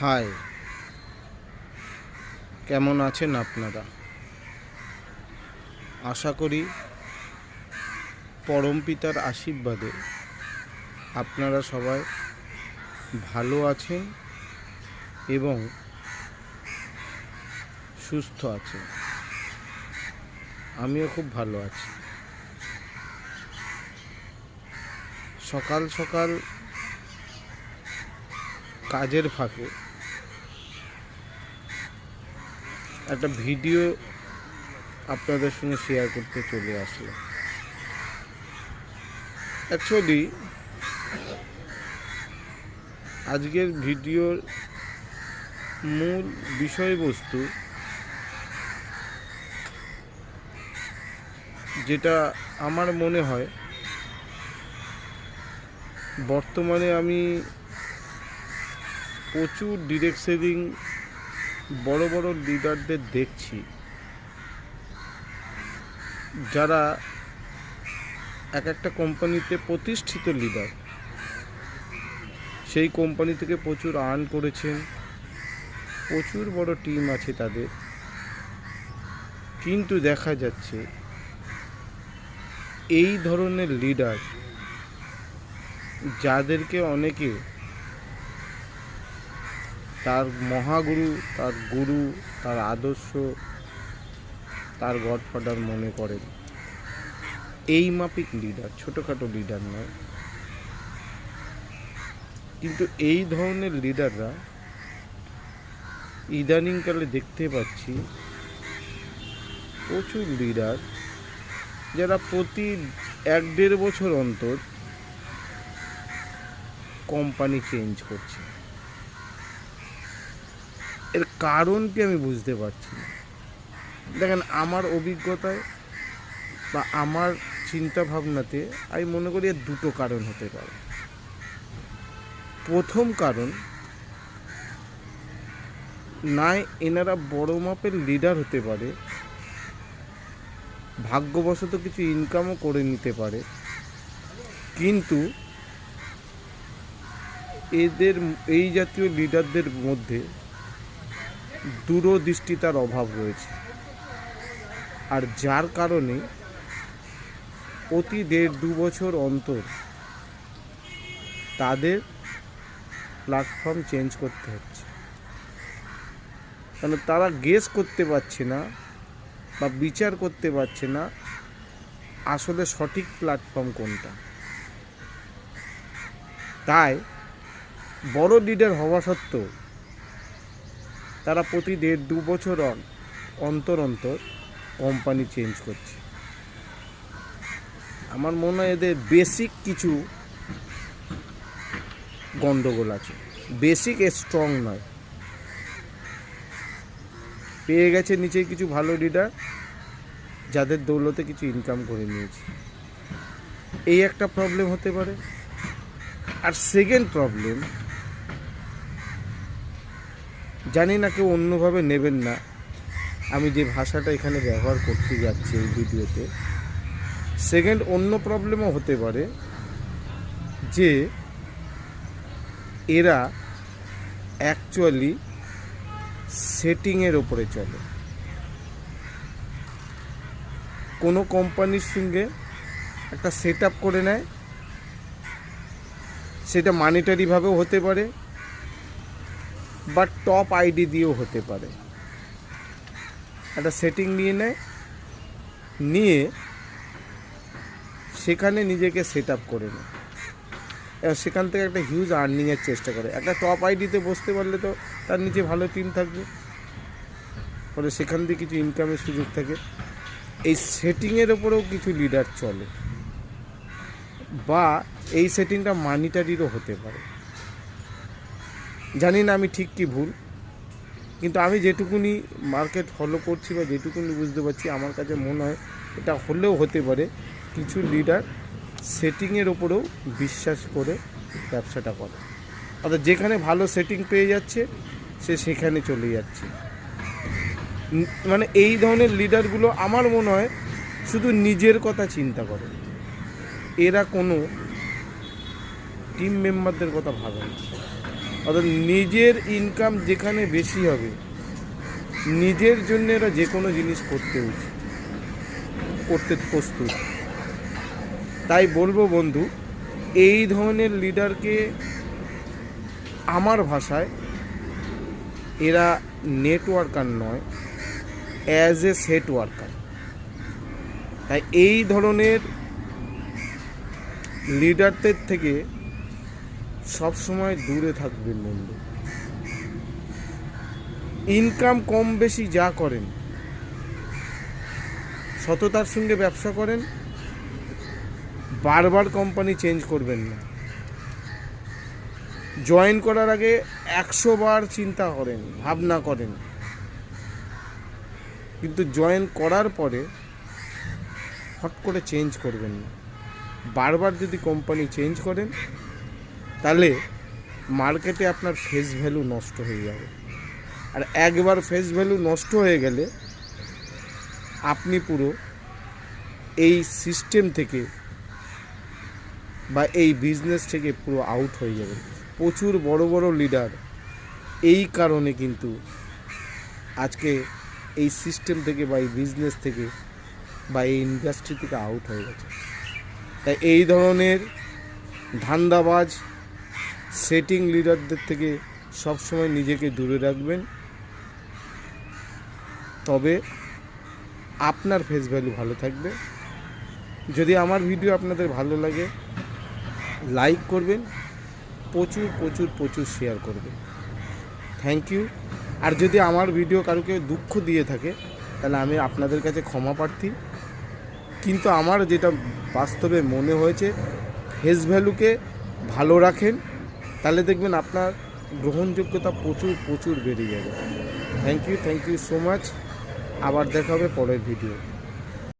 High, কেমন আছেন আপনারা? আশা করি পরমপিতার আশীর্বাদে আপনারা সবাই ভালো আছেন এবং সুস্থ আছেন। আমিও খুব ভালো আছি। সকাল সকাল কাজের ফাঁকে একটা ভিডিও আপনাদের সঙ্গে শেয়ার করতে চলে আসলো। অ্যাকচুয়ালি আজকের ভিডিওর মূল বিষয়বস্তু যেটা আমার মনে হয় বর্তমানে আমি প্রচুর ডিরেক্ট সেলিং বড় বড় লিডারদের দেখছি, যারা এক একটা কোম্পানিতে প্রতিষ্ঠিত লিডার, সেই কোম্পানি থেকে প্রচুর আর্ন করেছেন, প্রচুর বড় টিম আছে তাদের, কিন্তু দেখা যাচ্ছে এই ধরনের লিডার যাদেরকে অনেকে তার মহাগুরু, তার গুরু, তার আদর্শ, তার গডফাদার মনে করেন, এই মাপিক লিডার, ছোটোখাটো লিডার নয়, কিন্তু এই ধরনের লিডাররা ইদানিংকালে দেখতে পাচ্ছি প্রচুর লিডার যারা প্রতি 1-1.5 বছর অন্তর কোম্পানি চেঞ্জ করছে। এর কারণ কি আমি বুঝতে পারছি না। দেখেন, আমার অভিজ্ঞতায় বা আমার চিন্তা ভাবনাতে আমি মনে করি এর দুটো কারণ হতে পারে। প্রথম কারণ, না এনারা বড় মাপের লিডার হতে পারে, ভাগ্যবশত কিছু ইনকামও করে নিতে পারে, কিন্তু এদের এই জাতীয় লিডারদের মধ্যে দূরদৃষ্টিতার অভাব রয়েছে, আর যার কারণে প্রতি 1.5-2 বছর অন্তর তাদের প্ল্যাটফর্ম চেঞ্জ করতে হচ্ছে। কারণ তারা গেস করতে পারছে না বা বিচার করতে পারছে না আসলে সঠিক প্ল্যাটফর্ম কোনটা। তাই বড় লিডার হওয়া সত্ত্বেও তারা প্রতি 1.5-2 বছর অন্তর অন্তর কোম্পানি চেঞ্জ করছে। আমার মনে হয় এদের বেসিক কিছু গন্ডগোল আছে, বেসিক স্ট্রং নয়। পেয়ে গেছে নিচে কিছু ভালো লিডার যাদের দৌলতে কিছু ইনকাম করে নিয়েছে, এই একটা প্রবলেম হতে পারে। আর সেকেন্ড প্রবলেম, জানি না কেউ অন্যভাবে নেবেন না আমি যে ভাষাটা এখানে ব্যবহার করতে যাচ্ছি এই ভিডিওতে, সেকেন্ড অন্য প্রবলেমও হতে পারে যে এরা অ্যাকচুয়ালি সেটিংয়ের ওপরে চলে। কোনো কোম্পানির সঙ্গে একটা সেট আপ করে নেয়, সেটা মানিটারিভাবেও হতে পারে বা টপ আইডি দিয়েও হতে পারে। একটা সেটিং নিয়ে নেয়, নিয়ে সেখানে নিজেকে সেট আপ করে নেয়, এবার সেখান থেকে একটা হিউজ আর্নিংয়ের চেষ্টা করে। একটা টপ আইডিতে বসতে পারলে তো তার নিচে ভালো টিম থাকবে, ফলে সেখান থেকে কিছু ইনকামের সুযোগ থাকে। এই সেটিংয়ের ওপরেও কিছু লিডার চলে, বা এই সেটিংটা মানিটারিরও হতে পারে। জানি না আমি ঠিক কি ভুল, কিন্তু আমি যেটুকুনি মার্কেট ফলো করছি বা যেটুকুনি বুঝতে পারছি, আমার কাছে মনে হয় এটা হলেও হতে পারে কিছু লিডার সেটিংয়ের ওপরেও বিশ্বাস করে ব্যবসাটা করে। অর্থাৎ যেখানে ভালো সেটিং পেয়ে যাচ্ছে সে সেখানে চলে যাচ্ছে। মানে এই ধরনের লিডারগুলো আমার মনে হয় শুধু নিজের কথা চিন্তা করে, এরা কোনো টিম মেম্বারদের কথা ভাবে না। অর্থাৎ নিজের ইনকাম যেখানে বেশি হবে নিজের জন্য এরা যে কোনো জিনিস করতে প্রস্তুত। তাই বলবো বন্ধু, এই ধরনের লিডারকে আমার ভাষায় এরা নেটওয়ার্কার নয়, অ্যাজ এ সেট ওয়ার্কার। তাই এই ধরনের লিডারদের থেকে সবসময় দূরে থাকবেন বন্ধু। ইনকাম কম বেশি যা করেন, সততার সঙ্গে ব্যবসা করেন, বারবার কোম্পানি চেঞ্জ করবেন না। জয়েন করার আগে 100 বার চিন্তা করেন, ভাবনা করেন, কিন্তু জয়েন করার পরে হট করে চেঞ্জ করবেন না। বারবার যদি কোম্পানি চেঞ্জ করেন তাহলে মার্কেটে আপনার ফেস ভ্যালু নষ্ট হয়ে যাবে। আর একবার ফেস ভ্যালু নষ্ট হয়ে গেলে আপনি পুরো এই সিস্টেম থেকে বা এই বিজনেস থেকে পুরো আউট হয়ে যাবেন। প্রচুর বড় বড় লিডার এই কারণে কিন্তু আজকে এই সিস্টেম থেকে বা এই বিজনেস থেকে বা এই ইন্ডাস্ট্রি থেকে আউট হয়ে গেছে। তাই এই ধরনের ধান্দাবাজ সেটিং লিডারদের থেকে সবসময় নিজেকে দূরে রাখবেন, তবে আপনার ফেস ভ্যালু ভালো থাকবে। যদি আমার ভিডিও আপনাদের ভালো লাগে লাইক করবেন, প্রচুর প্রচুর প্রচুর শেয়ার করবেন। Thank you. আর যদি আমার ভিডিও কারোকে দুঃখ দিয়ে থাকে তাহলে আমি আপনাদের কাছে ক্ষমা প্রার্থী, কিন্তু আমার যেটা বাস্তবে মনে হয়েছে ফেস ভ্যালুকে ভালো রাখেন, তাহলে দেখবেন আপনার গ্রহণযোগ্যতা প্রচুর প্রচুর বেড়ে যাবে। Thank you so much. আবার দেখা হবে পরের ভিডিও।